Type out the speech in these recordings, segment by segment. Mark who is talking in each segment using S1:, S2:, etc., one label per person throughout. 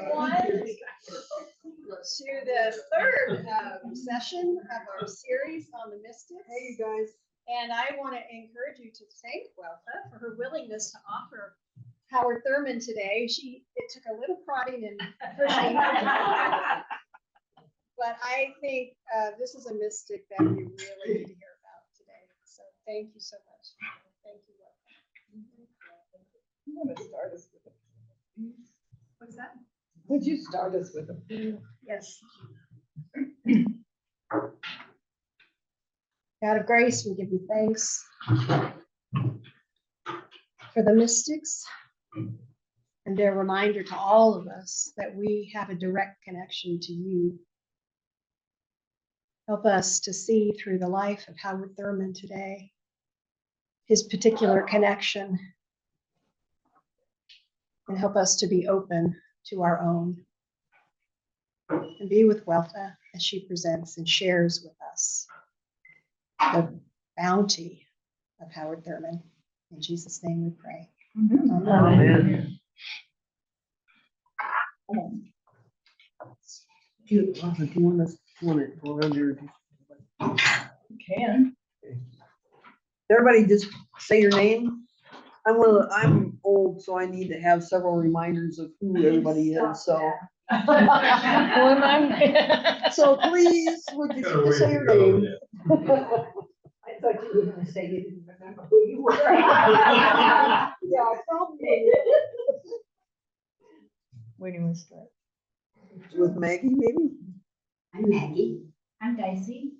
S1: everyone to the third session of our series on the mystics.
S2: Hey, you guys.
S1: And I want to encourage you to thank Weltha for her willingness to offer Howard Thurman today. It took a little prodding and pushing. But I think this is a mystic that we really need to hear about today. So thank you so much. Thank you, Weltha.
S2: You want to start us with a
S1: What's that?
S2: Would you start us with a
S1: Yes. God of grace, we give you thanks for the mystics and their reminder to all of us that we have a direct connection to you. Help us to see through the life of Howard Thurman today, his particular connection, and help us to be open to our own. And be with Weltha as she presents and shares with us the bounty of Howard Thurman. In Jesus' name we pray.
S2: Amen. Do you want to go around here? You can. Everybody just say your name. I'm old, so I need to have several reminders of who everybody is. So, so please, would you say your name? I thought you were going to say you didn't remember who you were. Yeah, probably. Where do you want to start? With Maggie, maybe?
S3: I'm Maggie. I'm Dicey.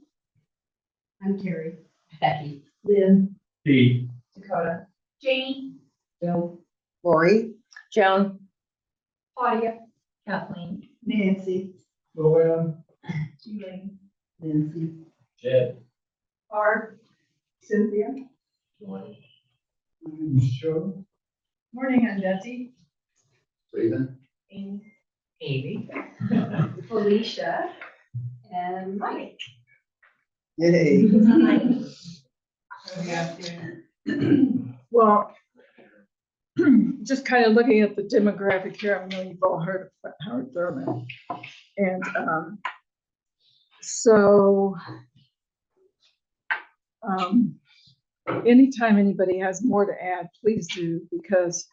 S3: I'm Carrie.
S4: Becky.
S3: Lynn.
S4: Pete.
S3: Dakota. Janie.
S2: Bill. Lori.
S3: Joan. Claudia.
S4: Kathleen.
S3: Nancy.
S4: Luann.
S3: Julie.
S2: Nancy.
S4: Jed.
S3: Barb. Cynthia.
S4: Sure.
S3: Morning, I'm Betsy.
S4: Raven.
S3: Amy.
S4: Amy.
S3: Felicia. And Mike.
S2: Yay.
S5: Well, just kind of looking at the demographic here, I know you've all heard of Howard Thurman. And anytime anybody has more to add, please do, because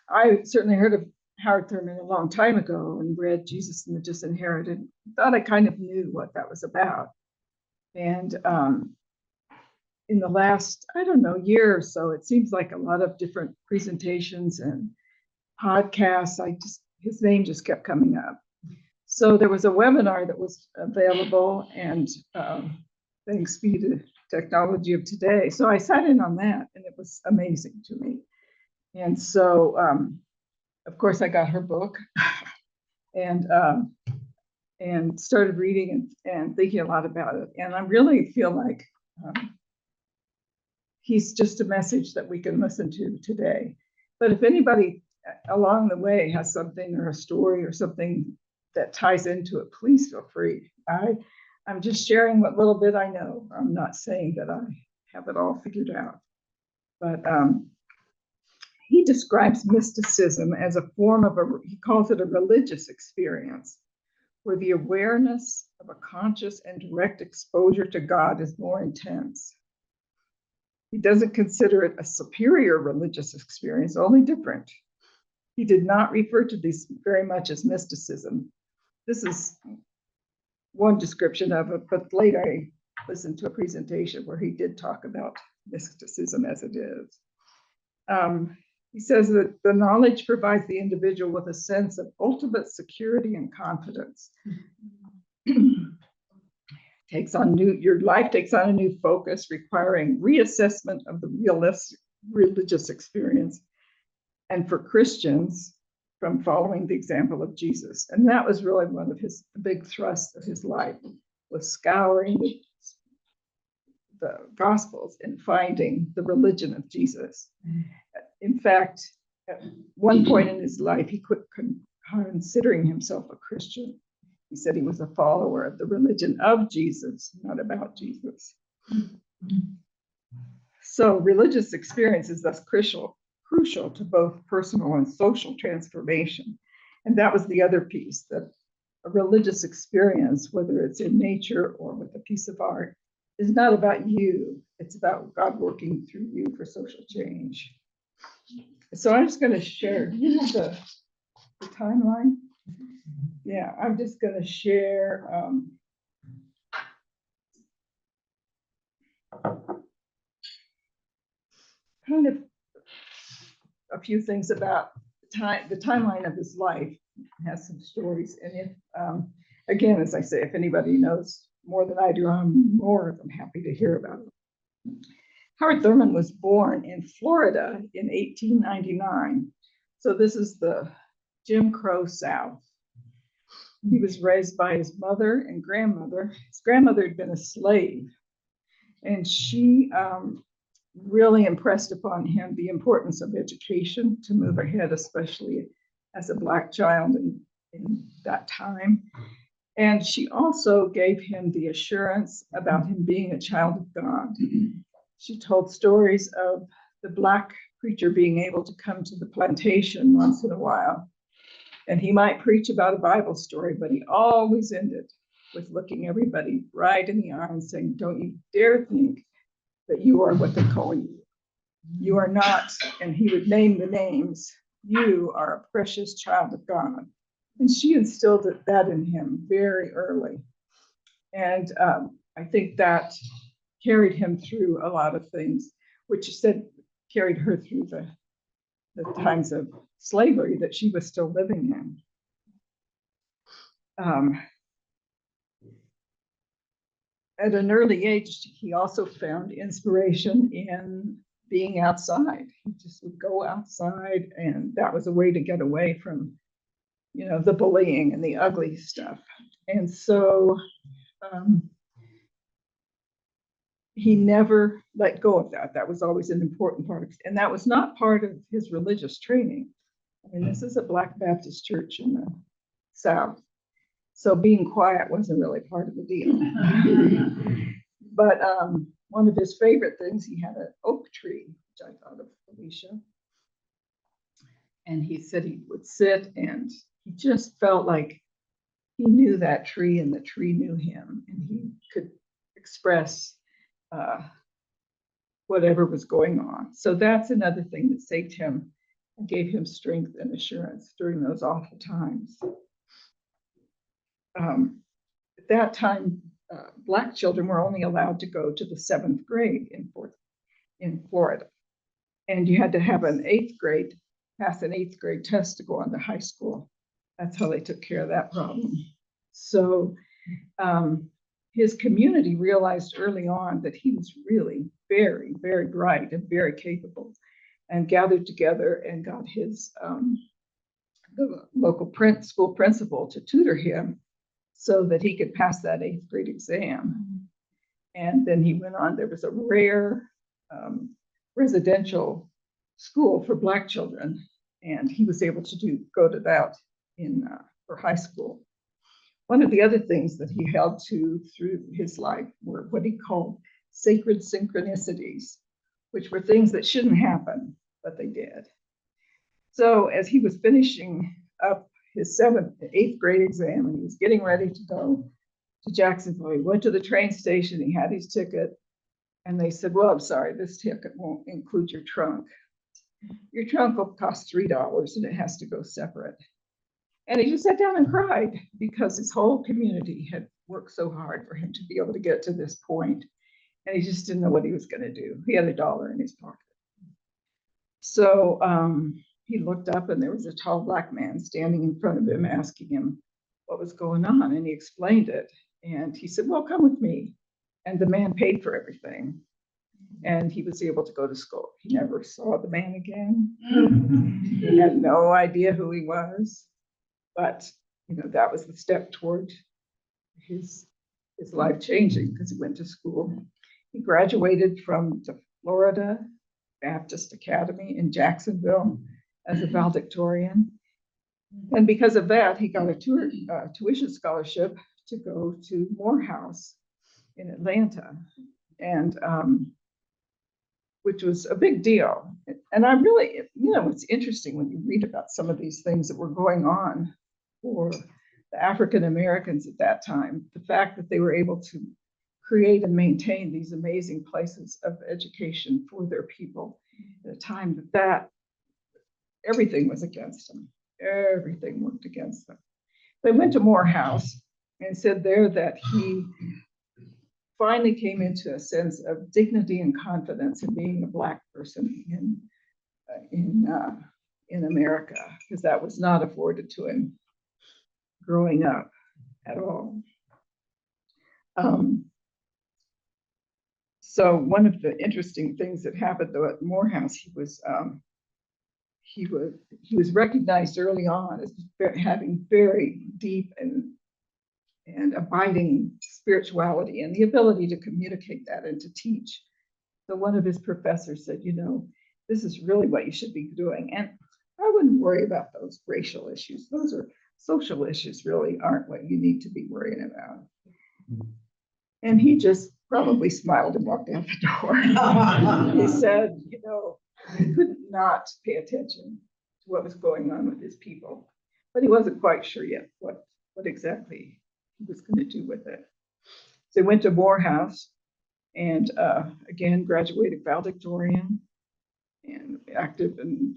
S5: I certainly heard of Howard Thurman a long time ago and read Jesus and the Disinherited. Thought I kind of knew what that was about. And in the last, I don't know, year or so, it seems like a lot of different presentations and podcasts, his name just kept coming up. So there was a webinar that was available, and thanks be to technology of today. So I sat in on that, and it was amazing to me. And so, of course, I got her book and started reading and thinking a lot about it. And I really feel like he's just a message that we can listen to today. But if anybody along the way has something or a story or something that ties into it, please feel free. I'm just sharing what little bit I know. I'm not saying that I have it all figured out. But he describes mysticism as a form of he calls it a religious experience, where the awareness of a conscious and direct exposure to God is more intense. He doesn't consider it a superior religious experience, only different. He did not refer to this very much as mysticism. This is one description of it, but later I listened to a presentation where he did talk about mysticism as it is. He says that the knowledge provides the individual with a sense of ultimate security and confidence. Your life takes on a new focus, requiring reassessment of the realistic religious experience. And for Christians, from following the example of Jesus. And that was really one of the big thrusts of his life, was scouring the Gospels and finding the religion of Jesus. In fact, at one point in his life, he quit considering himself a Christian. He said he was a follower of the religion of Jesus, not about Jesus. So religious experience is thus crucial to both personal and social transformation. And that was the other piece, that a religious experience, whether it's in nature or with a piece of art, is not about you. It's about God working through you for social change. So I'm just going to share. Do you have the timeline? Yeah, I'm just going to share. Kind of a few things about the timeline of his life. It has some stories, and if again, as I say, if anybody knows more than I do, I'm more than happy to hear about it. Howard Thurman was born in Florida in 1899. So this is the Jim Crow South. He was raised by his mother and grandmother. His grandmother had been a slave, and she really impressed upon him the importance of education to move ahead, especially as a Black child in that time. And she also gave him the assurance about him being a child of God. She told stories of the Black preacher being able to come to the plantation once in a while. And he might preach about a Bible story, but he always ended with looking everybody right in the eye and saying, don't you dare think that you are what they call you. You are not, and he would name the names. You are a precious child of God. And she instilled that in him very early. And I think that carried him through a lot of things, which said carried her through the times of slavery that she was still living in. At an early age, he also found inspiration in being outside. He just would go outside, and that was a way to get away from, the bullying and the ugly stuff. And so he never let go of that. That was always an important part of, and that was not part of his religious training. I mean, this is a Black Baptist church in the South. So being quiet wasn't really part of the deal. But one of his favorite things, he had an oak tree, which I thought of Alicia. And he said he would sit and he just felt like he knew that tree and the tree knew him, and he could express whatever was going on. So that's another thing that saved him and gave him strength and assurance during those awful times. At that time, Black children were only allowed to go to the 7th grade in Florida. And you had to have pass an 8th grade test to go on to high school. That's how they took care of that problem. So his community realized early on that he was really very, very bright and very capable, and gathered together and got the local school principal to tutor him so that he could pass that 8th grade exam. And then he went on. There was a rare residential school for Black children, and he was able to go to that for high school. One of the other things that he held to through his life were what he called sacred synchronicities, which were things that shouldn't happen, but they did. So as he was finishing up his 8th grade exam, and he was getting ready to go to Jacksonville, he went to the train station, he had his ticket, and they said, well, I'm sorry, this ticket won't include your trunk. Your trunk will cost $3 and it has to go separate. And he just sat down and cried because his whole community had worked so hard for him to be able to get to this point. And he just didn't know what he was going to do. He had $1 in his pocket. So he looked up, and there was a tall Black man standing in front of him asking him what was going on. And he explained it. And he said, well, come with me. And the man paid for everything. And he was able to go to school. He never saw the man again. He had no idea who he was. But that was the step toward his life changing, because he went to school. He graduated from the Florida Baptist Academy in Jacksonville as a valedictorian. And because of that, he got a tuition scholarship to go to Morehouse in Atlanta. And which was a big deal. And I really, it's interesting when you read about some of these things that were going on for the African Americans at that time, the fact that they were able to create and maintain these amazing places of education for their people at a time that everything was against them. Everything worked against them. They went to Morehouse and said there that he finally came into a sense of dignity and confidence in being a Black person in America, because that was not afforded to him growing up at all. So one of the interesting things that happened though at Morehouse, he was recognized early on as having very deep and abiding spirituality and the ability to communicate that and to teach. So one of his professors said, this is really what you should be doing. And I wouldn't worry about those racial issues. Those are social issues, really aren't what you need to be worrying about. And he just probably smiled and walked out the door. He said, he could not pay attention to what was going on with his people, but he wasn't quite sure yet what exactly he was going to do with it. So he went to Morehouse and again graduated valedictorian and active, and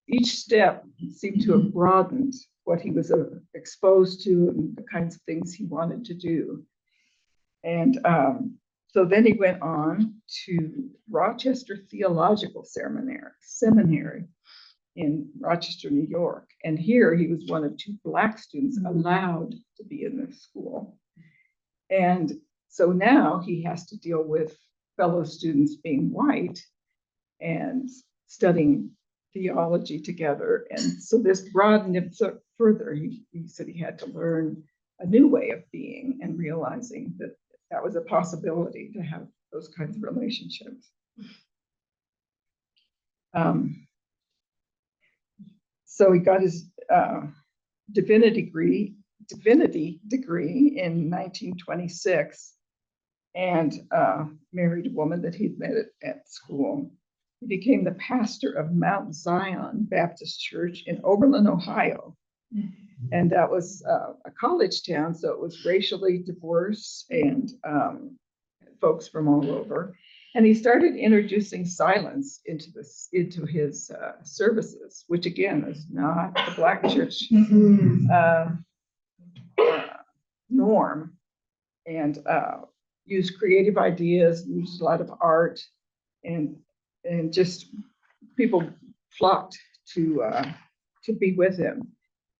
S5: each step seemed to have broadened what he was exposed to and the kinds of things he wanted to do. And so then he went on to Rochester Theological Seminary in Rochester, New York. And here he was one of 2 Black students allowed to be in the school. And so now he has to deal with fellow students being white and studying theology together. And so this broadened him further. He said he had to learn a new way of being and realizing that that was a possibility to have those kinds of relationships. So he got his divinity degree in 1926 and married a woman that he'd met at school. He became the pastor of Mount Zion Baptist Church in Oberlin, Ohio. And that was a college town, so it was racially diverse and folks from all over. And he started introducing silence into his services, which again is not the Black church norm, and used creative ideas, used a lot of art, and just people flocked to be with him.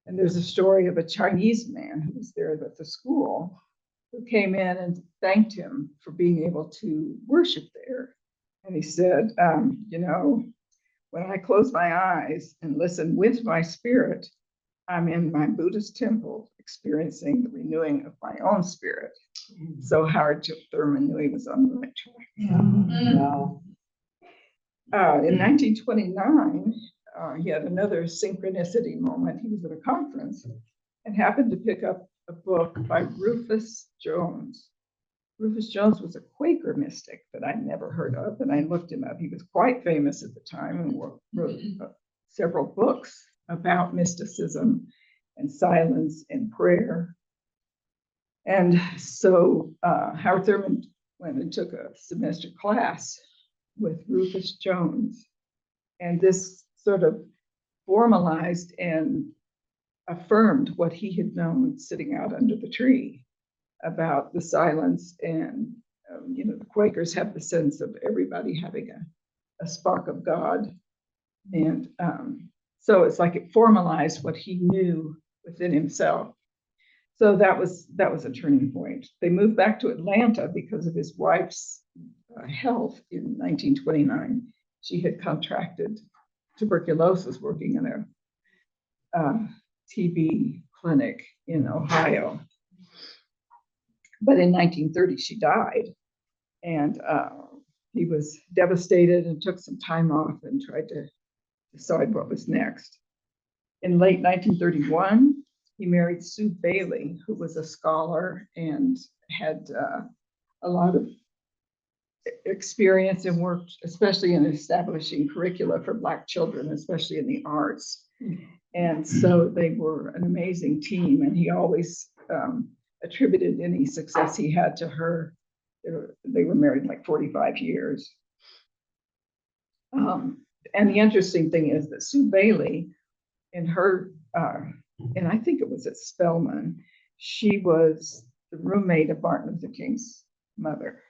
S5: And there's a story of a Chinese man who was there at the school who came in and thanked him for being able to worship there. And he said, when I close my eyes and listen with my spirit, I'm in my Buddhist temple experiencing the renewing of my own spirit. So Howard Thurman knew he was on the right track.
S2: Wow.
S5: In 1929, he had another synchronicity moment. He was at a conference and happened to pick up a book by Rufus Jones. Rufus Jones was a Quaker mystic that I never heard of, and I looked him up. He was quite famous at the time and wrote several books about mysticism and silence and prayer. And so Howard Thurman went and took a semester class with Rufus Jones, and this sort of formalized and affirmed what he had known sitting out under the tree about the silence. And the Quakers have the sense of everybody having a spark of God, and so it's like it formalized what he knew within himself. So that was a turning point. They moved back to Atlanta because of his wife's health in 1929. She had contracted tuberculosis working in a TB clinic in Ohio. But in 1930, she died, and he was devastated and took some time off and tried to decide what was next. In late 1931, he married Sue Bailey, who was a scholar and had a lot of experience and worked especially in establishing curricula for Black children, especially in the arts. And so they were an amazing team, and he always attributed any success he had to her. They were married like 45 years. And the interesting thing is that Sue Bailey, in her, and I think it was at Spelman, she was the roommate of Martin Luther King's mother.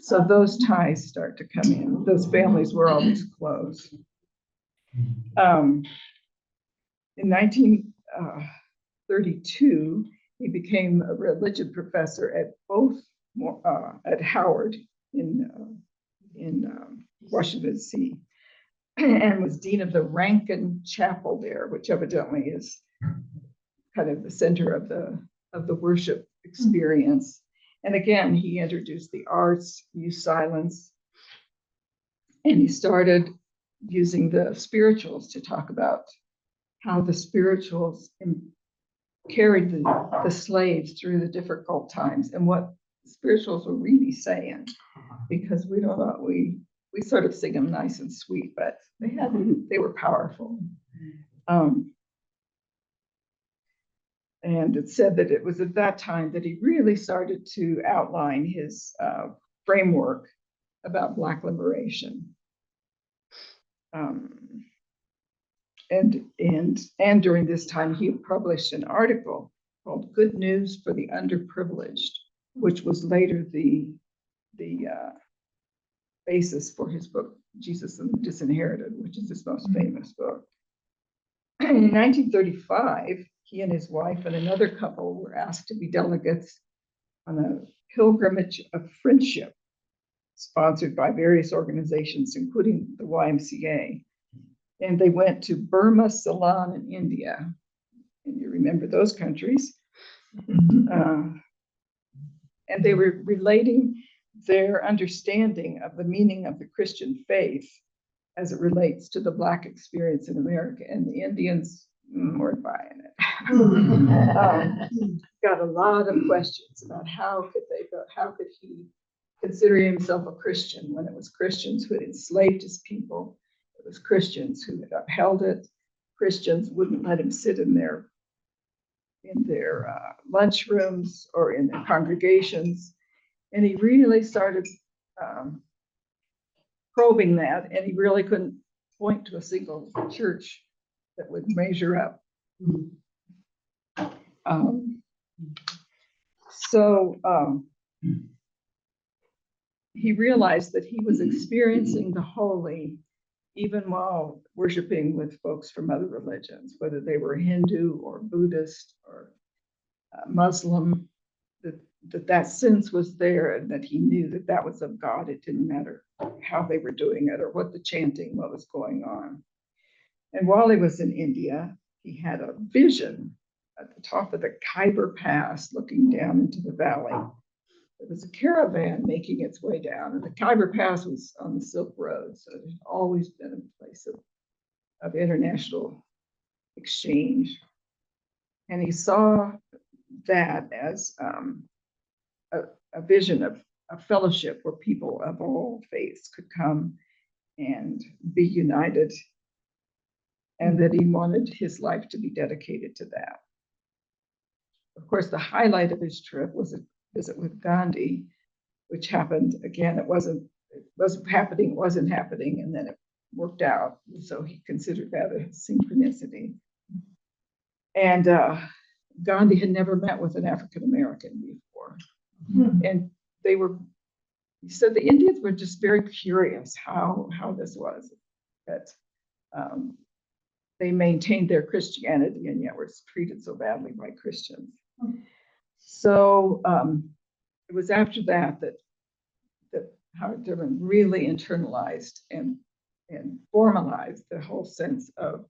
S5: So those ties start to come in. Those families were always close. In 1932, he became a religion professor at both at Howard in Washington, D.C., and was dean of the Rankin Chapel there, which evidently is kind of the center of the worship experience. And again, he introduced the arts, used silence, and he started using the spirituals to talk about how the spirituals carried the slaves through the difficult times and what spirituals were really saying, because we don't know, we sort of sing them nice and sweet, but they were powerful. And it said that it was at that time that he really started to outline his framework about Black liberation. And during this time, he published an article called "Good News for the Underprivileged," which was later the basis for his book, Jesus and the Disinherited, which is his most famous book. In 1935, he and his wife and another couple were asked to be delegates on a pilgrimage of friendship sponsored by various organizations, including the YMCA. And they went to Burma, Ceylon, and India. And you remember those countries. And they were relating their understanding of the meaning of the Christian faith as it relates to the Black experience in America. And the Indians weren't buying it. Got a lot of questions about how could he consider himself a Christian when it was Christians who had enslaved his people. It was Christians who had upheld it. Christians wouldn't let him sit in their lunchrooms or in their congregations. And he really started probing that, and he really couldn't point to a single church that would measure up. He realized that he was experiencing the holy even while worshiping with folks from other religions, whether they were Hindu or Buddhist or Muslim, that sense was there, and that he knew that that was of God. It didn't matter how they were doing it or what the chanting, what was going on. And while he was in India, he had a vision at the top of the Khyber Pass looking down into the valley. There was a caravan making its way down, and the Khyber Pass was on the Silk Road, so it had always been a place of international exchange. And he saw that as a vision of a fellowship where people of all faiths could come and be united, and that he wanted his life to be dedicated to that. Of course, the highlight of his trip was a visit with Gandhi, which happened again. It wasn't happening, and then it worked out. So he considered that a synchronicity. And Gandhi had never met with an African American before. And he said the Indians were just very curious how this was, that they maintained their Christianity and yet were treated so badly by Christians. So it was after that Howard Thurman really internalized and formalized the whole sense of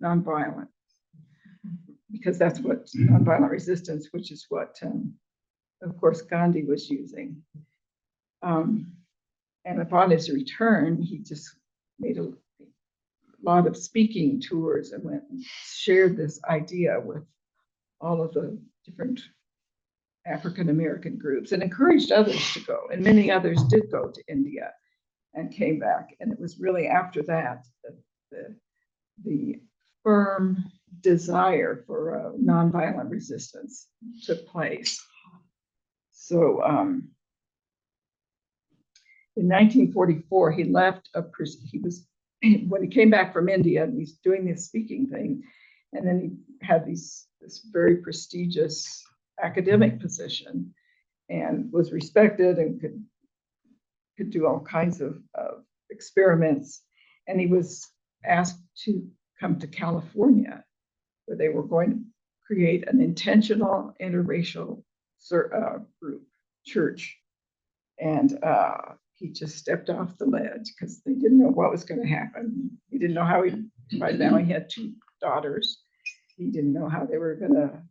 S5: nonviolence, because that's what nonviolent resistance, which is what, of course, Gandhi was using. And upon his return, he just made a lot of speaking tours and went and shared this idea with all of the different African American groups and encouraged others to go. And many others did go to India and came back. And it was really after that that the firm desire for nonviolent resistance took place. So in 1944, he left when he came back from India, and he's doing this speaking thing, and then he had this very prestigious academic position and was respected and could do all kinds of experiments. And he was asked to come to California, where they were going to create an intentional interracial group, church. And he just stepped off the ledge because they didn't know what was going to happen. He didn't know how by now he had 2 daughters. He didn't know how they were going to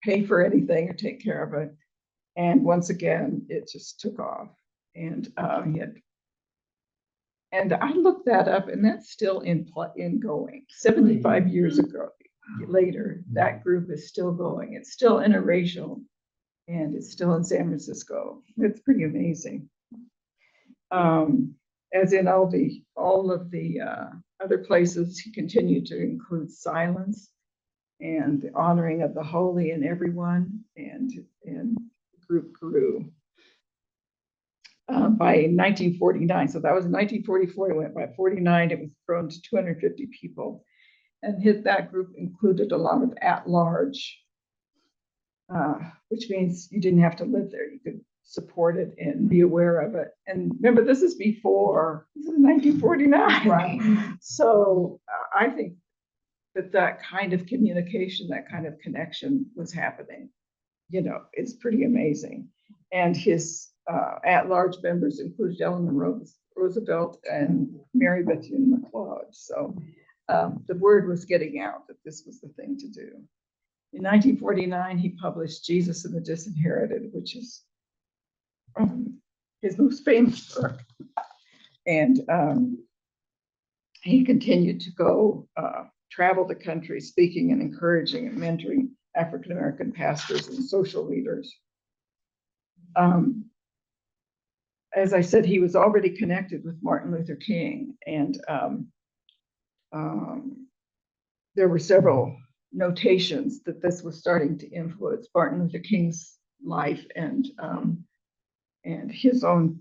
S5: pay for anything or take care of it. And once again, it just took off. And and I looked that up, and that's still in going. 75 years ago, later, that group is still going. It's still interracial, and it's still in San Francisco. It's pretty amazing. As in all of the other places, he continued to include silence and the honoring of the holy in everyone, and the group grew. By 1949, so that was in 1944, it went by 49, it was grown to 250 people. And that group included a lot of at-large, which means you didn't have to live there. You could support it and be aware of it. And remember, this is 1949.
S3: Right.
S5: So I think that kind of communication, that kind of connection was happening. It's pretty amazing. And his at-large members included Eleanor Roosevelt and Mary Bethune McLeod. So the word was getting out that this was the thing to do. In 1949, he published Jesus and the Disinherited, which is his most famous work. And he continued to go travel the country, speaking and encouraging and mentoring African American pastors and social leaders. As I said, he was already connected with Martin Luther King, and there were several notations that this was starting to influence Martin Luther King's life and his own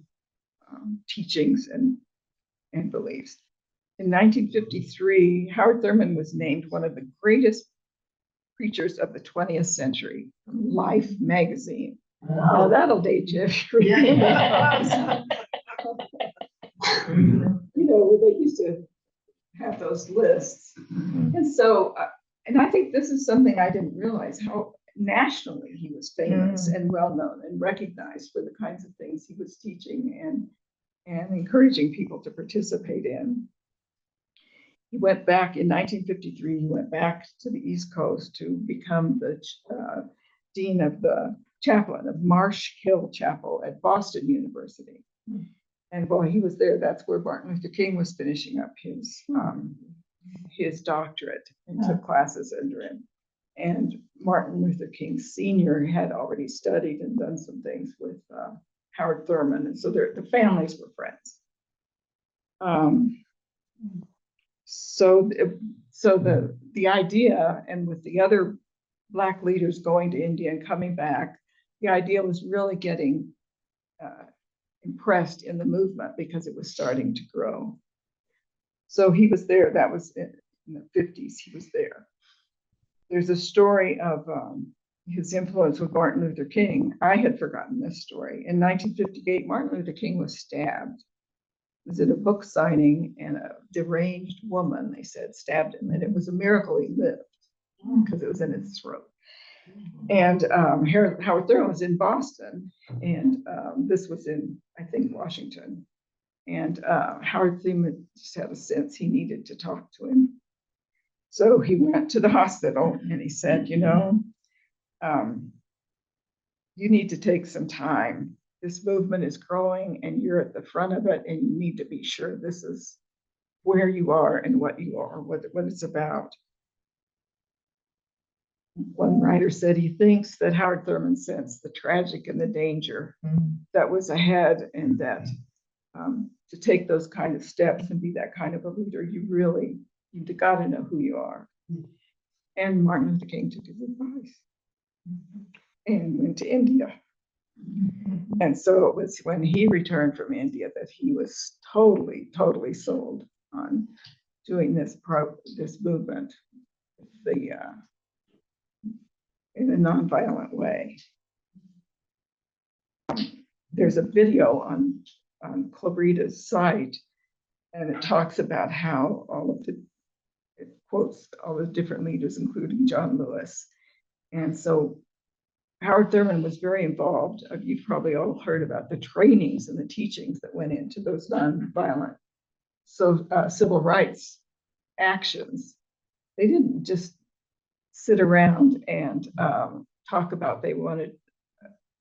S5: teachings and beliefs. In 1953, Howard Thurman was named one of the greatest preachers of the 20th century from Life magazine. Now that'll date you. Where they used to have those lists. And so, and I think this is something I didn't realize, how nationally he was famous and well-known and recognized for the kinds of things he was teaching and encouraging people to participate in. He went back in 1953, he went back to the East Coast to become the dean of the chaplain of Marsh Hill Chapel at Boston University. And while he was there, that's where Martin Luther King was finishing up his doctorate and took classes under him. And Martin Luther King Sr. had already studied and done some things with Howard Thurman. And so the families were friends. So the idea, and with the other Black leaders going to India and coming back, the idea was really getting impressed in the movement because it was starting to grow. So he was there. That was in the 50s. He was there. There's a story of his influence with Martin Luther King. I had forgotten this story. In 1958, Martin Luther King was stabbed. It was at a book signing, and a deranged woman, they said, stabbed him. And it was a miracle he lived because it was in his throat. And Howard Thurman was in Boston, and this was in, I think, Washington. And Howard Thurman just had a sense he needed to talk to him. So he went to the hospital and he said, you need to take some time. This movement is growing and you're at the front of it, and you need to be sure this is where you are and what you are, what it's about. one writer said he thinks that Howard Thurman sensed the tragic and the danger that was ahead, and that to take those kind of steps and be that kind of a leader, you've got to know who you are. And Martin Luther King took his advice and went to India. And so it was when he returned from India that he was totally, totally sold on doing this movement, in a nonviolent way. There's a video on Clarita's site, and it talks about how it quotes all the different leaders, including John Lewis. And so Howard Thurman was very involved. You've probably all heard about the trainings and the teachings that went into those nonviolent civil rights actions. They didn't just sit around and talk about they wanted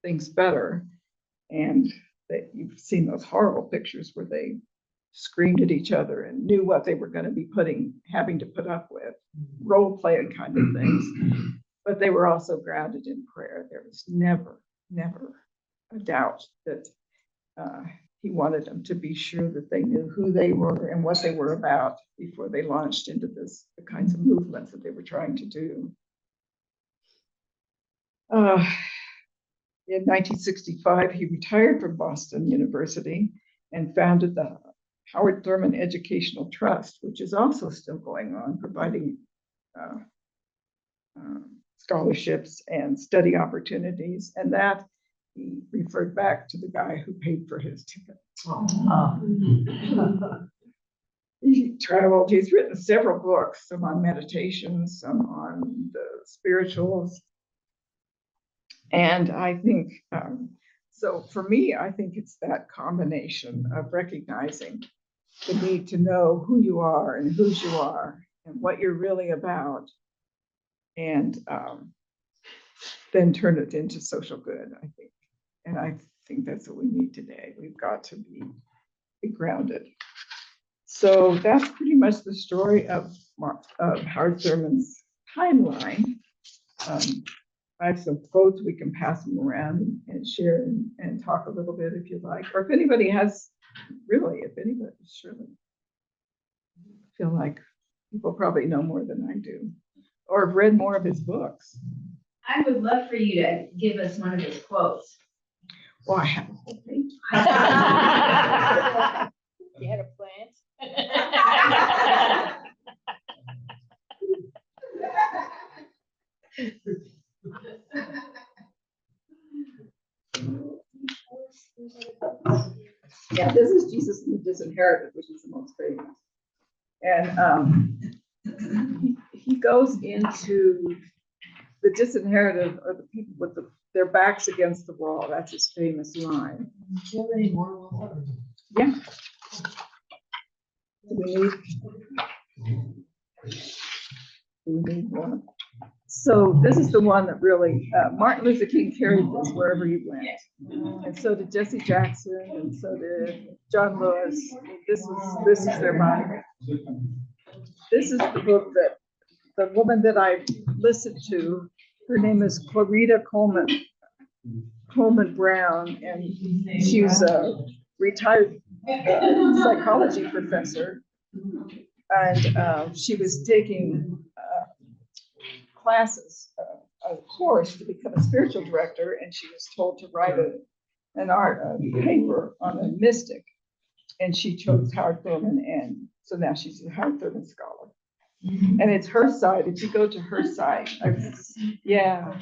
S5: things better. And that you've seen those horrible pictures where they screamed at each other and knew what they were going to be having to put up with, role playing kind of things. But they were also grounded in prayer. There was never a doubt that he wanted them to be sure that they knew who they were and what they were about before they launched into the kinds of movements that they were trying to do. In 1965, he retired from Boston University and founded the Howard Thurman Educational Trust, which is also still going on, providing scholarships and study opportunities. And that he referred back to the guy who paid for his ticket. He traveled, he's written several books, some on meditation, some on the spirituals. And I think, so for me, I think it's that combination of recognizing the need to know who you are and whose you are and what you're really about, and then turn it into social good, I think. And I think that's what we need today. We've got to be grounded. So that's pretty much the story of Howard Thurman's timeline. I have some quotes, we can pass them around and share and talk a little bit if you'd like. Or if anybody has, surely feel like people probably know more than I do, or have read more of his books.
S3: I would love for you to give us one of his quotes.
S5: Well, I have a whole page.
S6: You had a plant?
S5: Yeah, this is Jesus and the Disinherited, which is the most famous. And he goes into the disinherited, or the people with their backs against the wall. That's his famous line.
S2: Do you have any more?
S5: Yeah. Do we need one? So this is the one that really, Martin Luther King carried this wherever he went. And so did Jesse Jackson, and so did John Lewis. This is their Bible. This is the book that the woman that I listened to, her name is Clarita Coleman Brown, and she was a retired psychology professor. And she was taking classes, a course to become a spiritual director, and she was told to write a paper on a mystic, and she chose Howard Thurman, and so now she's a Howard Thurman scholar. And it's her site. If you go to her site, yeah.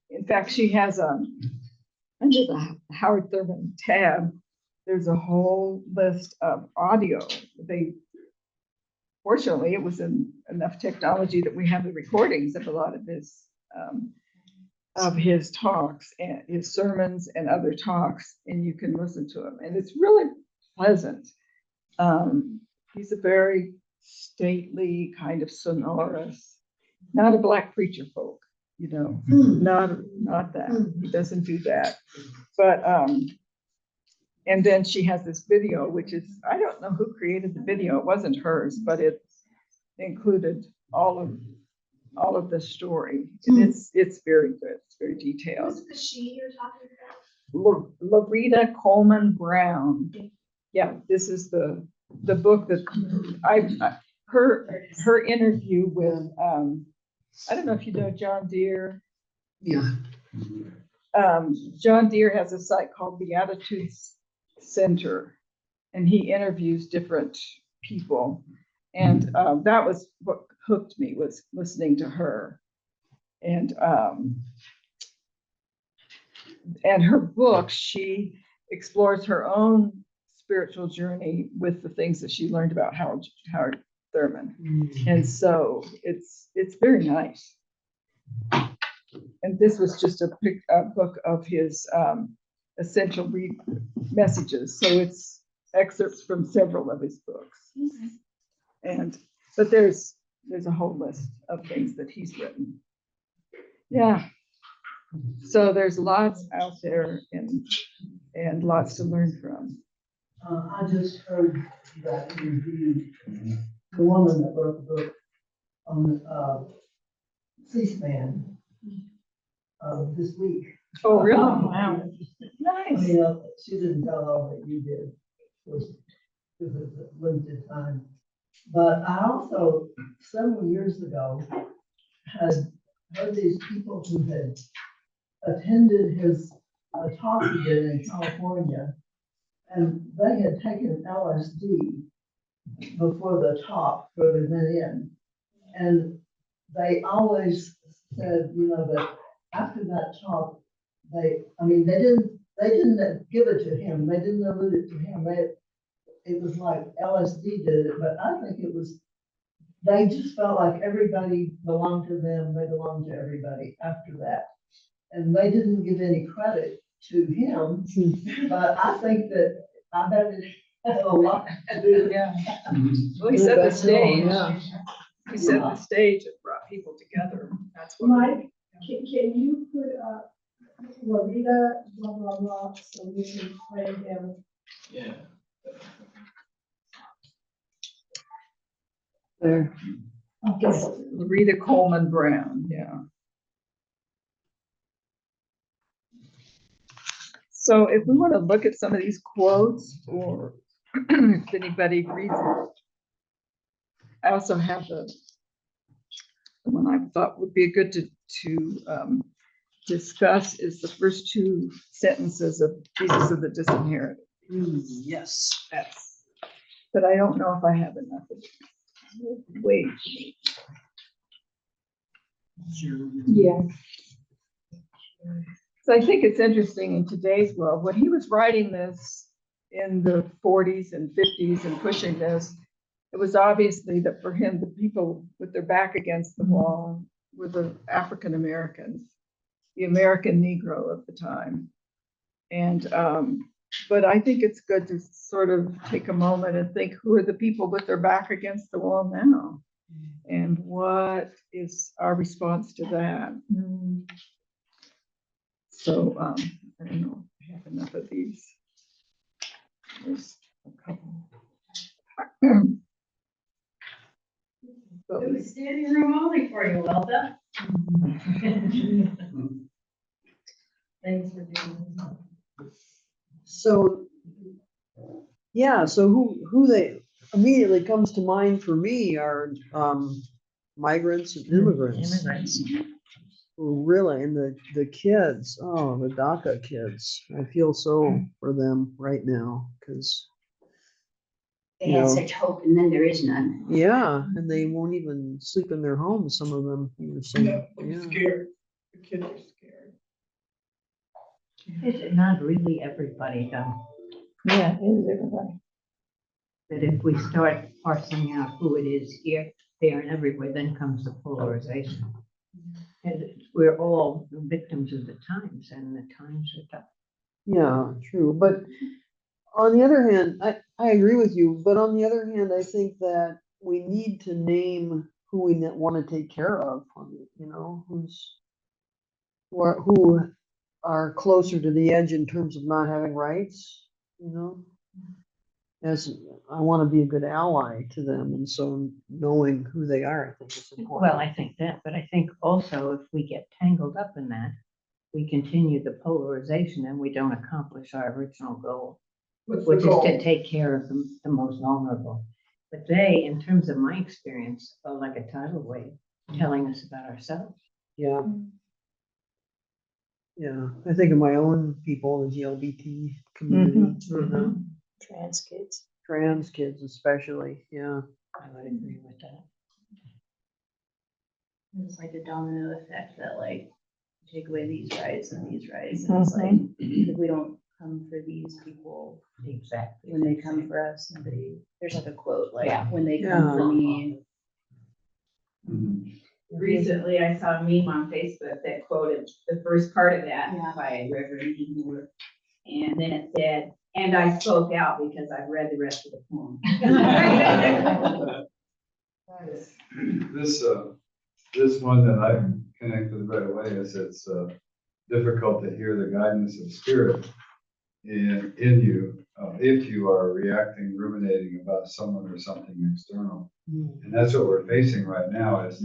S5: In fact, she has under the Howard Thurman tab, there's a whole list of audio. Fortunately, it was enough technology that we have the recordings of a lot of his talks and his sermons and other talks, and you can listen to them. And it's really pleasant. He's a very stately, kind of sonorous, not a black preacher folk, not that. He doesn't do that. But and then she has this video, which is, I don't know who created the video. It wasn't hers, but it included all of all of the story. And it's very good. It's very detailed.
S3: Who's the she you're talking about?
S5: Loretta Coleman Brown. Yeah, this is the book that her interview with, I don't know if you know John Deere.
S2: Yeah.
S5: John Deere has a site called Beatitudes Center, and he interviews different people. And that was what hooked me, was listening to her. And her book, she explores her own spiritual journey with the things that she learned about Howard Thurman. And so it's very nice. And this was just a book of his essential messages. So it's excerpts from several of his books. But there's a whole list of things that he's written. Yeah. So there's lots out there and lots to learn from.
S2: I just heard that interview, the woman that wrote the book on C-SPAN this week.
S5: Oh, really?
S2: Wow. I
S5: Nice.
S2: mean, she didn't tell all that you did, of course, because it's a limited time. But I also, several years ago, had heard these people who had attended his talk he did in California, and they had taken LSD before the talk, before they went in. And they always said, you know, that after that talk, they didn't give it to him. They didn't allude it to him. It was like LSD did it, but I think it was, they just felt like everybody belonged to them. They belonged to everybody after that. And they didn't give any credit to him, but I think that, I bet it had a lot to do.
S5: Yeah. Well, he set the stage.
S2: Yeah.
S5: He set the stage and brought people together. That's what.
S6: Mike, can you put up Loretta, blah, blah, blah, so we can write down?
S4: Yeah.
S2: There.
S6: Okay.
S5: Loretta Coleman Brown, yeah. So if we want to look at some of these quotes, or if anybody reads it, I also have the one I thought would be good to discuss is the first two sentences of Jesus of the Disinherited.
S2: Yes.
S5: But I don't know if I have enough of it. Wait. Yeah. So I think it's interesting in today's world, when he was writing this in the 40s and 50s and pushing this, it was obviously that for him, the people with their back against the wall were the African Americans, the American Negro of the time. And, but I think it's good to sort of take a moment and think, who are the people with their back against the wall now? And what is our response to that? So, I don't know, I have enough of these. There's a couple.
S3: It was standing room only for you, Weltha. Thanks for doing this.
S2: So, yeah, so who they immediately comes to mind for me are migrants and immigrants. Who really, and the kids, oh, the DACA kids. I feel so for them right now, because
S7: They had such hope, and then there is none.
S2: yeah, and they won't even sleep in their homes, some of them. You were saying, yeah.
S5: Scared. The kids are scared.
S8: Is it not really everybody though?
S5: Yeah, it is everybody.
S8: That if we start parsing out who it is here, there, and everywhere, then comes the polarization. And we're all victims of the times, and the times are tough.
S2: Yeah, true. But on the other hand, I agree with you. But on the other hand, I think that we need to name who we want to take care of. You know, who are closer to the edge in terms of not having rights. You know, as, I want to be a good ally to them, and so knowing who they are, I think is important.
S8: Well, I think that, but I think also if we get tangled up in that, we continue the polarization and we don't accomplish our original goal, which is to take care of the most vulnerable. But they, in terms of my experience, are like a tidal wave telling us about ourselves.
S2: Yeah. Yeah, I think of my own people, the LGBT community, you know,
S1: Trans kids.
S2: trans kids especially, yeah.
S8: I would agree with that.
S9: It's like a domino effect that like take away these rights and these rights, and it's like if we don't come for these people
S8: Exactly.
S9: when they come for us, nobody. There's like a quote like
S8: Yeah.
S9: when they come for me.
S3: Recently, I saw a meme on Facebook that quoted the first part of that
S9: Yeah.
S3: by Reverend Moore. And then it said, and I spoke out because I've read the rest of the poem.
S4: This one that I connected right away is it's difficult to hear the guidance of spirit in you if you are reacting, ruminating about someone or something external. And that's what we're facing right now is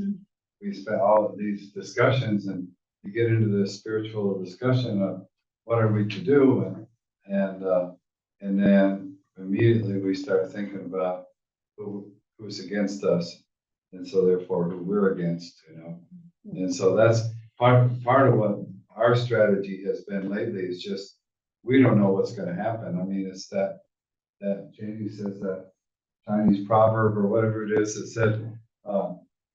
S4: we spent all of these discussions and you get into this spiritual discussion of what are we to do and then immediately we start thinking about who's against us and so therefore who we're against, you know. And so that's part of what our strategy has been lately is just we don't know what's going to happen. I mean, it's that Jamie says that Chinese proverb or whatever it is that said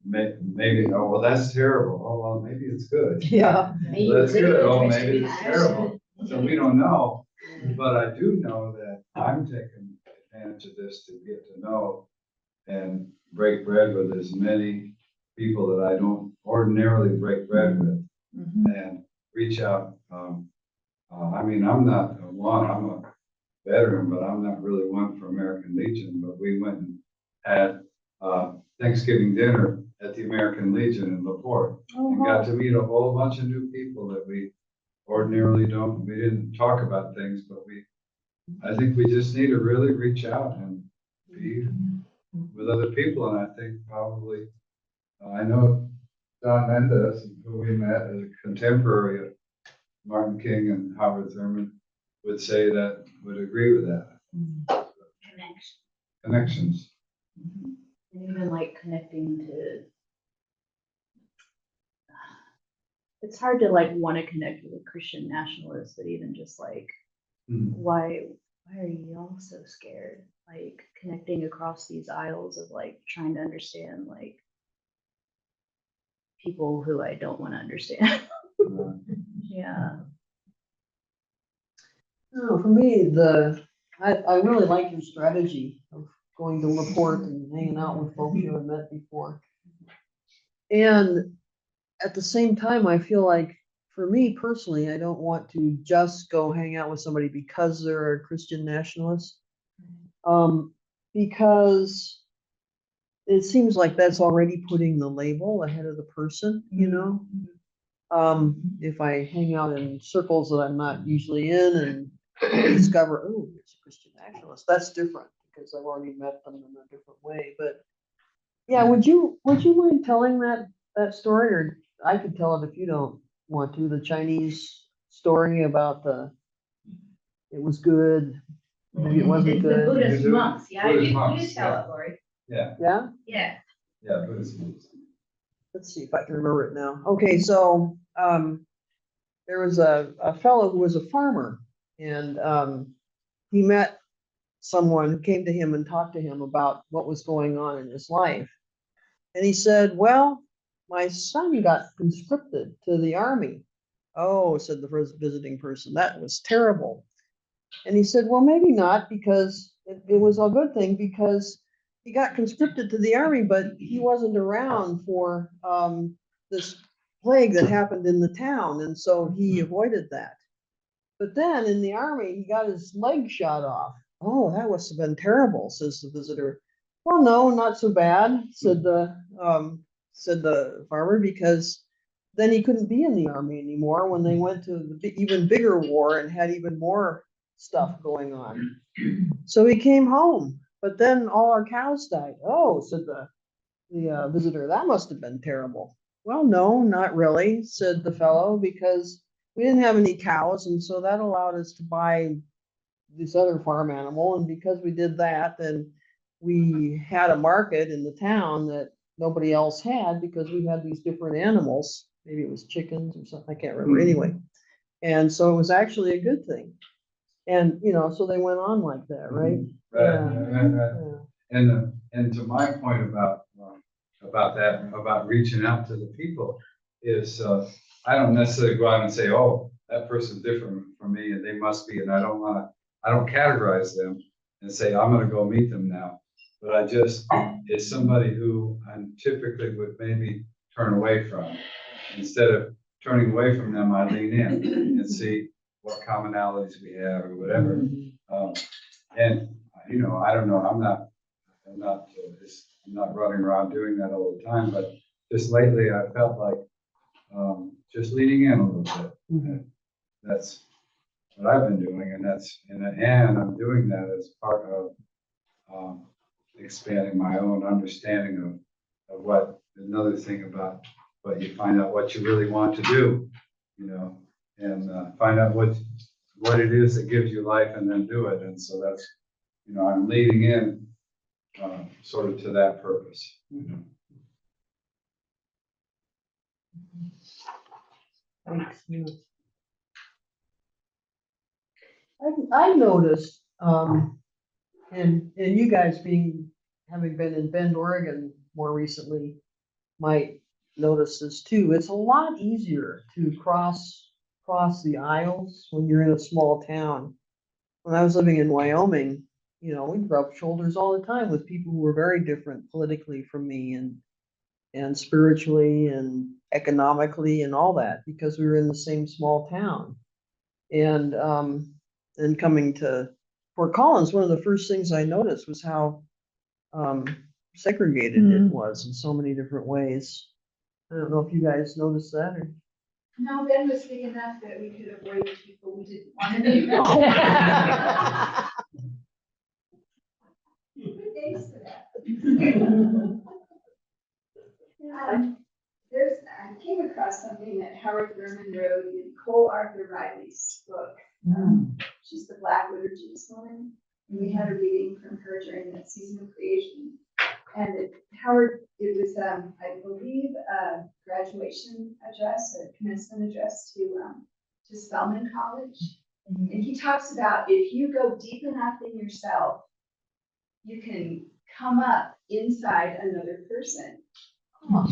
S4: maybe, oh well, that's terrible. Oh well, maybe it's good.
S2: Yeah.
S4: Well, that's good. Oh, maybe it's terrible. So we don't know, but I do know that I'm taking advantage of this to get to know and break bread with as many people that I don't ordinarily break bread with and reach out. I mean, I'm not one, I'm a veteran, but I'm not really one for American Legion, but we went and had Thanksgiving dinner at the American Legion in LaPorte and got to meet a whole bunch of new people that we ordinarily don't, we didn't talk about things, but I think we just need to really reach out and be with other people. And I think probably, I know Don Mendez, who we met as a contemporary of Martin King and Howard Thurman, would say that, would agree with that. Connections.
S9: And even like connecting to. It's hard to like want to connect with a Christian nationalist, but even just like why are you all so scared? Like connecting across these aisles of like trying to understand like people who I don't want to understand. Yeah.
S2: No, for me, I really like your strategy of going to LaPorte and hanging out with folks you haven't met before. And at the same time, I feel like for me personally, I don't want to just go hang out with somebody because they're a Christian nationalist. Because it seems like that's already putting the label ahead of the person, you know? If I hang out in circles that I'm not usually in and discover, oh, it's a Christian nationalist, that's different because I've already met them in a different way. But yeah, would you mind telling that story, or I could tell it if you don't want to, the Chinese story about it was good, maybe it wasn't
S3: It's the
S2: good.
S3: Buddhist monks. Yeah,
S4: Buddhist
S3: you
S4: monks,
S3: tell
S4: yeah.
S3: it, Lori.
S4: Yeah,
S2: Yeah?
S3: Yeah.
S4: yeah, Buddhist monks.
S2: Let's see if I can remember it now. Okay, so there was a fellow who was a farmer, and he met someone who came to him and talked to him about what was going on in his life. And he said, well, my son got conscripted to the army. Oh, said the first visiting person, that was terrible. And he said, well, maybe not, because it was a good thing because he got conscripted to the army, but he wasn't around for this plague that happened in the town. And so he avoided that. But then in the army, he got his leg shot off. Oh, that must have been terrible, says the visitor. Well, no, not so bad, said the farmer, because then he couldn't be in the army anymore when they went to the even bigger war and had even more stuff going on. So he came home, but then all our cows died. Oh, said the visitor, that must have been terrible. Well, no, not really, said the fellow, because we didn't have any cows, and so that allowed us to buy this other farm animal, and because we did that, then we had a market in the town that nobody else had, because we had these different animals. Maybe it was chickens or something, I can't remember, anyway. And so it was actually a good thing. And, you know, so they went on like that, right?
S4: Right. And to my point about that, about reaching out to the people is, I don't necessarily go out and say, oh, that person's different from me and they must be, and I don't categorize them and say, I'm gonna go meet them now. But I just, is somebody who I typically would maybe turn away from. Instead of turning away from them, I lean in and see what commonalities we have or whatever. And, you know, I don't know, I'm not running around doing that all the time, but just lately I felt like, just leaning in a little bit. That's what I've been doing, and I'm doing that as part of, expanding my own understanding of what, another thing about what you find out what you really want to do, you know, and find out what it is that gives you life and then do it. And so that's, you know, I'm leading in sort of to that purpose, you know.
S2: Thanks. I noticed, and you guys having been in Bend, Oregon more recently, might notice this too. It's a lot easier to cross the aisles when you're in a small town. When I was living in Wyoming, you know, we'd rub shoulders all the time with people who were very different politically from me and spiritually and economically and all that, because we were in the same small town. And coming to Fort Collins, one of the first things I noticed was how segregated it was in so many different ways. I don't know if you guys noticed that or.
S3: No, Ben was big enough that we could avoid people we didn't want to be. Thanks for that. I came across something that Howard Thurman wrote in Cole Arthur Riley's book. She's the Black Liturgies woman. And we had a reading from her during that season of creation. And it was, I believe, a graduation address, a commencement address to Spelman College. And he talks about if you go deep enough in yourself, you can come up inside another person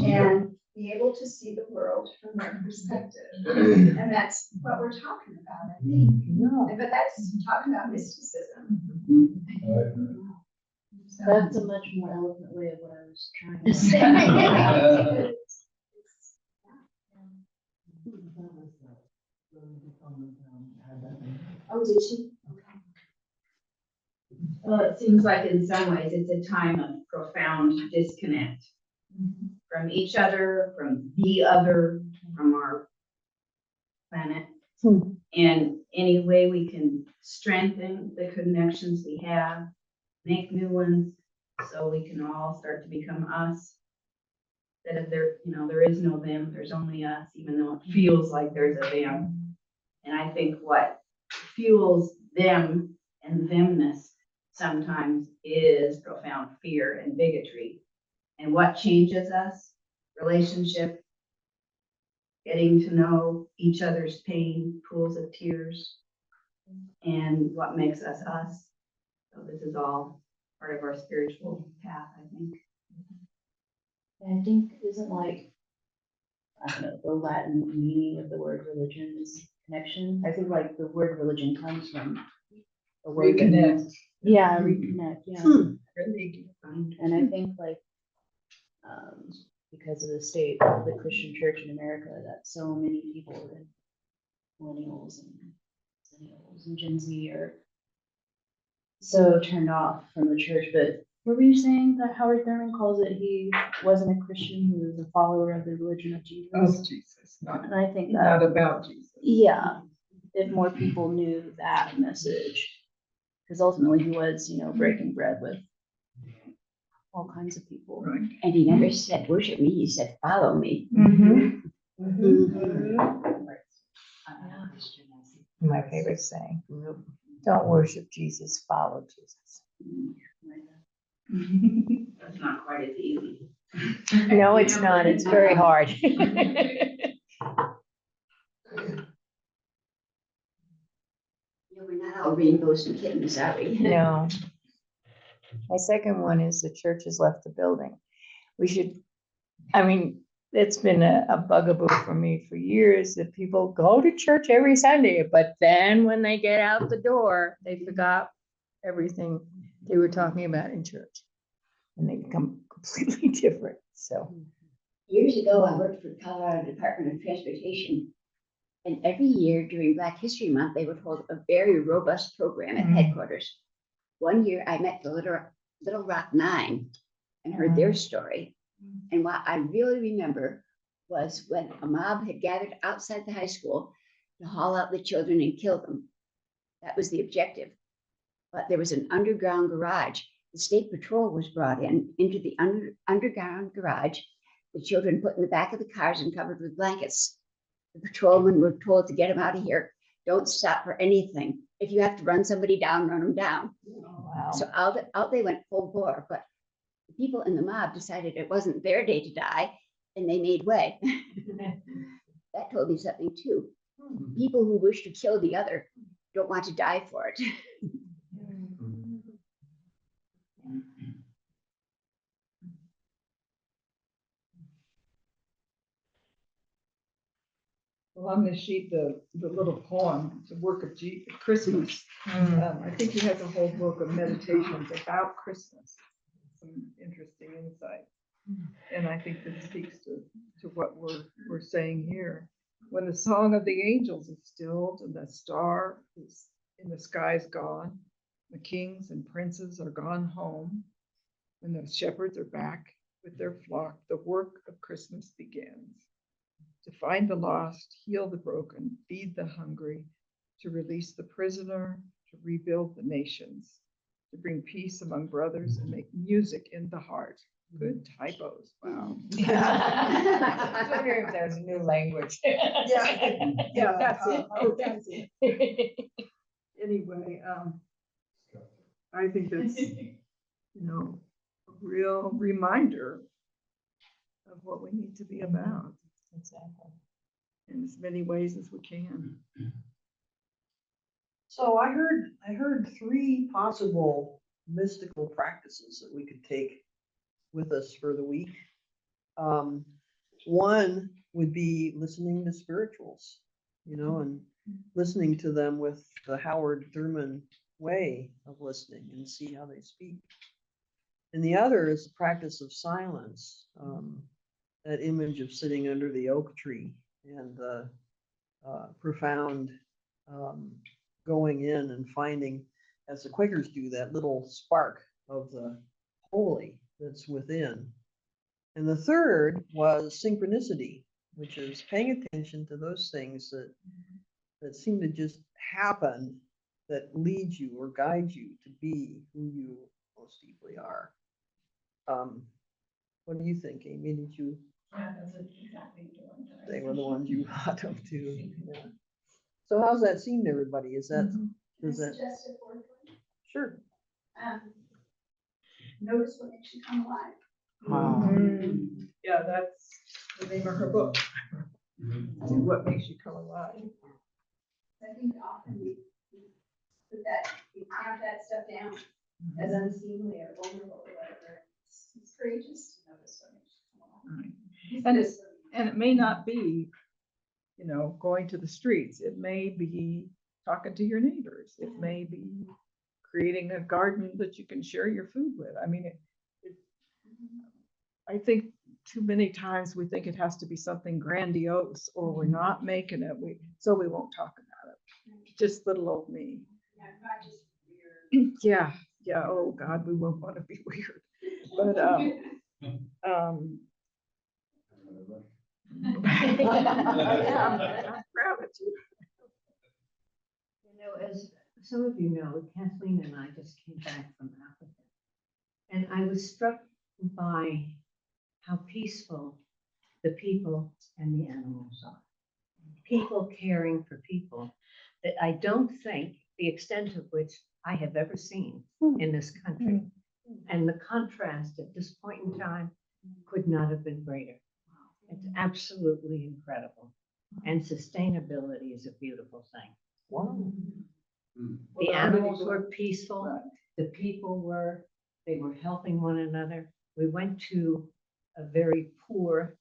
S3: and be able to see the world from their perspective. And that's what we're talking about, I think. But that's talking about mysticism. So,
S9: That's a much more eloquent way of what I was trying to say.
S3: oh, did she? Well, it seems like in some ways it's a time of profound disconnect from each other, from the other, from our planet. And any way we can strengthen the connections we have, make new ones, so we can all start to become us. That if there is no them, there's only us, even though it feels like there's a them. And I think what fuels them and themness sometimes is profound fear and bigotry. And what changes us? Relationship, getting to know each other's pain, pools of tears, and what makes us us. So this is all part of our spiritual path, I think.
S9: I think isn't like, I don't know, the Latin meaning of the word religion is connection. I think like the word religion comes from a word that
S5: Reconnect.
S9: means, yeah, reconnect, yeah. And I think like, because of the state of the Christian church in America, that so many people, millennials and millennials and Gen Z are so turned off from the church. But what were you saying that Howard Thurman calls it? He wasn't a Christian, he was a follower of the religion of Jesus.
S5: Of Jesus, not
S9: And I think that,
S5: about Jesus.
S9: yeah, if more people knew that message. Because ultimately he was, you know, breaking bread with all kinds of people.
S5: Right.
S7: And he never said, worship me, he said, follow me.
S8: Mm-hmm.
S10: My favorite saying, don't worship Jesus, follow Jesus.
S3: That's not quite as easy.
S10: No, it's not. It's very hard.
S7: Yeah, we're not all rainbows and kittens, are we?
S10: No. My second one is the church has left the building. We should, I mean, it's been a bugaboo for me for years that people go to church every Sunday, but then when they get out the door, they forgot everything they were talking about in church. And they become completely different, so.
S7: Years ago, I worked for Colorado Department of Transportation. And every year during Black History Month, they would hold a very robust program at headquarters. One year I met the Little Rock Nine and heard their story. And what I really remember was when a mob had gathered outside the high school to haul out the children and kill them. That was the objective. But there was an underground garage. The state patrol was brought into the underground garage. The children put in the back of the cars and covered with blankets. The patrolmen were told to get them out of here. Don't stop for anything. If you have to run somebody down, run them down.
S10: Wow.
S7: So out they went full bore, but the people in the mob decided it wasn't their day to die, and they made way. That told me something too. People who wish to kill the other don't want to die for it.
S5: Well, on this sheet, the little poem, it's a work of Christmas. I think he has a whole book of meditations about Christmas. Some interesting insight. And I think this speaks to what we're saying here. When the song of the angels is stilled and the star is in the sky is gone, the kings and princes are gone home, when the shepherds are back with their flock, the work of Christmas begins. To find the lost, heal the broken, feed the hungry, to release the prisoner, to rebuild the nations, to bring peace among brothers and make music in the heart. Good typos, wow.
S10: I was wondering if there's new language.
S5: Yeah, that's it. Oh, that's it. Anyway, I think that's, a real reminder of what we need to be about
S10: Exactly.
S5: in as many ways as we can.
S2: So I heard three possible mystical practices that we could take with us for the week. One would be listening to spirituals, and listening to them with the Howard Thurman way of listening and see how they speak. And the other is the practice of silence, that image of sitting under the oak tree and the profound going in and finding, as the Quakers do, that little spark of the holy that's within. And the third was synchronicity, which is paying attention to those things that seem to just happen, that lead you or guide you to be who you most deeply are. What do you think, Amy? Did you?
S6: Yeah, those are exactly the ones.
S2: They were the ones you thought of too. Yeah. So how's that seem to everybody? Is that, is that?
S6: Just a fourth one.
S2: Sure.
S6: Notice what makes you come alive.
S5: Yeah, that's the name of her book. What makes you come alive?
S6: I think often we put that, we count that stuff down as unseemly or vulnerable or whatever. It's courageous to notice what makes you come alive.
S5: And it may not be, going to the streets. It may be talking to your neighbors. It may be creating a garden that you can share your food with. I mean, I think too many times we think it has to be something grandiose or we're not making it. So we won't talk about it. Just little old me.
S6: Yeah, not just weird.
S5: Yeah. Oh God, we won't want to be weird. But I'm proud of you.
S8: As some of you know, Kathleen and I just came back from Africa. And I was struck by how peaceful the people and the animals are. People caring for people that I don't think the extent of which I have ever seen in this country. And the contrast at this point in time could not have been greater. It's absolutely incredible. And sustainability is a beautiful thing.
S2: Wow.
S8: The animals were peaceful, the people were, they were helping one another. We went to a very poor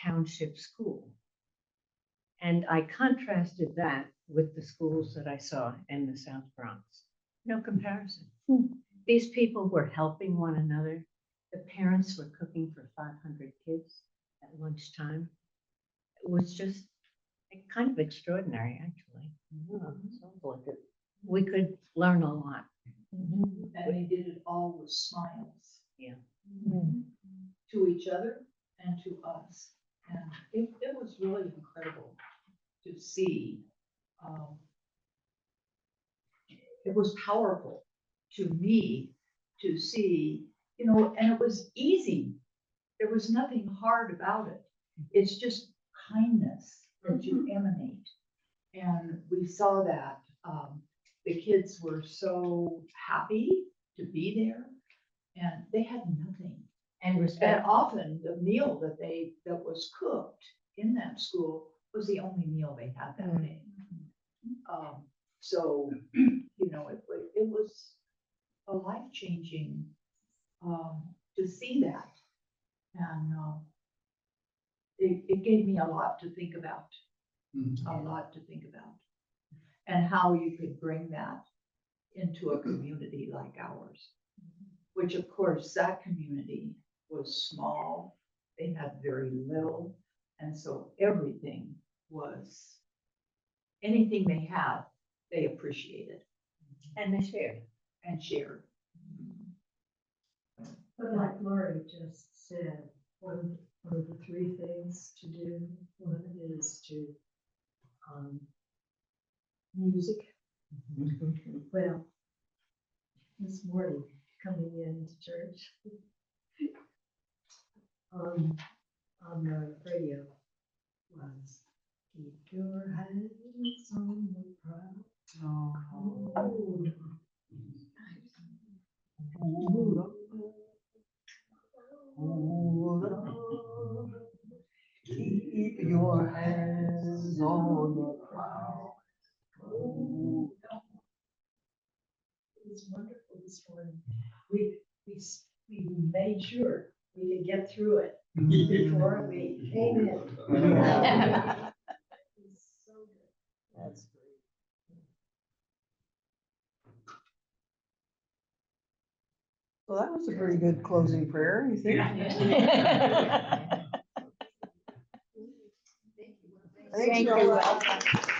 S8: township school. And I contrasted that with the schools that I saw in the South Bronx. No comparison. These people were helping one another. The parents were cooking for 500 kids at lunchtime. It was just kind of extraordinary, actually.
S2: Yeah, sounds like it.
S8: We could learn a lot.
S11: And they did it all with smiles.
S8: Yeah.
S11: To each other and to us. And it was really incredible to see. It was powerful to me to see, and it was easy. There was nothing hard about it. It's just kindness that you emanate. And we saw that. The kids were so happy to be there, and they had nothing.
S8: And
S11: And
S8: respect.
S11: often the meal that was cooked in that school was the only meal they had that day. So, it was a life-changing, to see that. And, it gave me a lot to think about, a lot to think about. And how you could bring that into a community like ours, which of course that community was small. They had very little. And so everything was, anything they had, they appreciated
S8: And they shared.
S11: and shared.
S6: But like Lori just said, one of the three things to do, one is to, music. Well, this morning, coming into church, on the radio was, keep your hands on the proud.
S2: Keep your hands on the plow.
S6: It was wonderful this morning. We made sure we could get through it before we came in. It was so good.
S2: That's great. Well, that was a pretty good closing prayer, you think?
S10: Thank you,
S2: Weltha.
S10: Weltha.